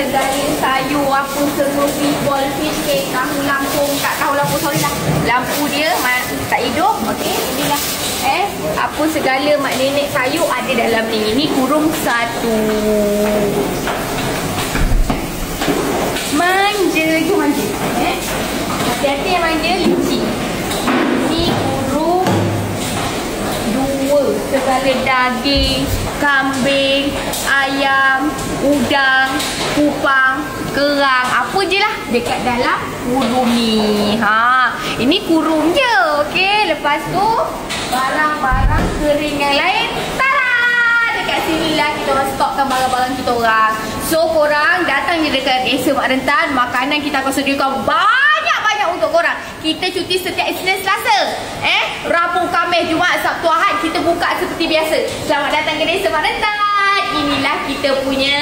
segala sayur apa semua, fishball, fish cake, lampu, tak tahu lampu, sorry lah. Lampu dia tak hidup. Okey, inilah apa segala mak nenek sayur ada dalam ni. Ini kurung 1. Manja, itu manja. Hati-hati yang manja, licin. Ini kurung 2. Segala daging, kambing, ayam, udang, kupang, kerang, apa je lah dekat dalam kurung ni. Ini kurung je. Okey, lepas tu barang-barang kering yang lain, tada! Dekat sini lah kita orang stokkan barang-barang kita orang. So korang datang je dekat Desa Mak Rentan, makanan kita akan sediakan banyak-banyak untuk korang. Kita cuti setiap Isnin, Selasa, Rabu, Khamis, Jumaat, Sabtu, Ahad kita buka seperti biasa. Selamat datang ke Desa Mak Rentan. Inilah kita punya